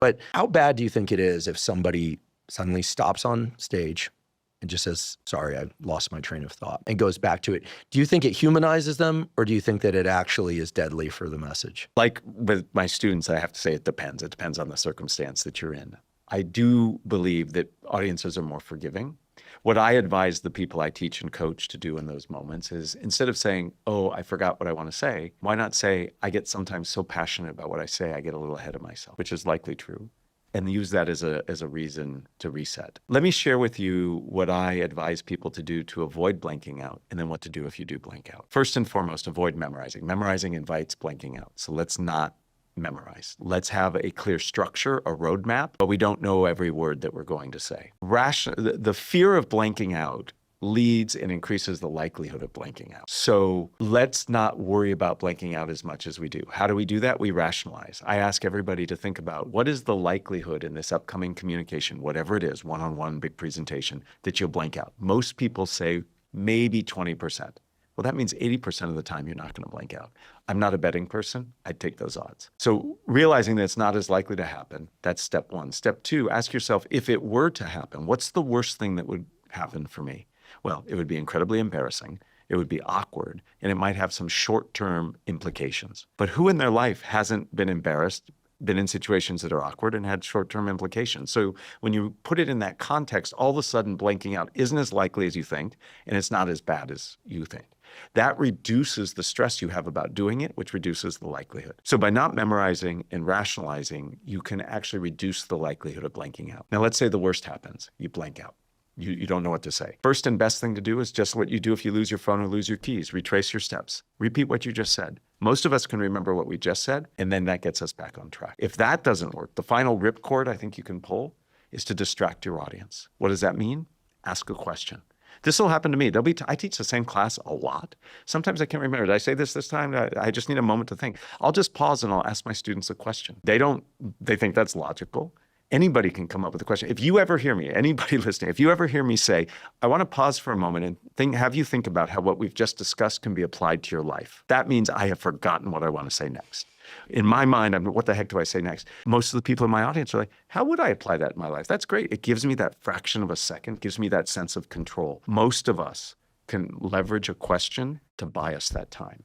But how bad do you think it is if somebody suddenly stops on stage and just says, sorry, I lost my train of thought, and goes back to it? Do you think it humanizes them, or do you think that it actually is deadly for the message? Like with my students, I have to say it depends. It depends on the circumstance that you're in. I do believe that audiences are more forgiving. What I advise the people I teach and coach to do in those moments is, instead of saying, oh, I forgot what I want to say, why not say, I get sometimes so passionate about what I say, I get a little ahead of myself, which is likely true, and use that as a reason to reset. Let me share with you what I advise people to do to avoid blanking out, and then what to do if you do blank out. First and foremost, avoid memorizing. Memorizing invites blanking out. So let's not memorize. Let's have a clear structure, a roadmap, but we don't know every word that we're going to say. The fear of blanking out leads and increases the likelihood of blanking out. So let's not worry about blanking out as much as we do. How do we do that? We rationalize. I ask everybody to think about, what is the likelihood in this upcoming communication, whatever it is, one-on-one, big presentation, that you'll blank out? Most people say maybe 20%. Well, that means 80% of the time you're not going to blank out. I'm not a betting person. I'd take those odds. So realizing that it's not as likely to happen, that's step one. Step two, ask yourself, if it were to happen, what's the worst thing that would happen for me? Well, it would be incredibly embarrassing. It would be awkward, and it might have some short-term implications. But who in their life hasn't been embarrassed, been in situations that are awkward, and had short-term implications? So when you put it in that context, all of a sudden blanking out isn't as likely as you think, and it's not as bad as you think. That reduces the stress you have about doing it, which reduces the likelihood. So by not memorizing and rationalizing, you can actually reduce the likelihood of blanking out. Now, let's say the worst happens. You blank out. You don't know what to say. First and best thing to do is just what you do if you lose your phone or lose your keys. Retrace your steps. Repeat what you just said. Most of us can remember what we just said, and then that gets us back on track. If that doesn't work, the final ripcord I think you can pull is to distract your audience. What does that mean? Ask a question. This will happen to me. I teach the same class a lot. Sometimes I can't remember. Did I say this time? I just need a moment to think. I'll just pause and I'll ask my students a question. They think that's logical. Anybody can come up with a question. If you ever hear me, anybody listening, if you ever hear me say, I want to pause for a moment and have you think about how what we've just discussed can be applied to your life, that means I have forgotten what I want to say next. In my mind, what the heck do I say next? Most of the people in my audience are like, how would I apply that in my life? That's great. It gives me that fraction of a second, gives me that sense of control. Most of us can leverage a question to buy us that time.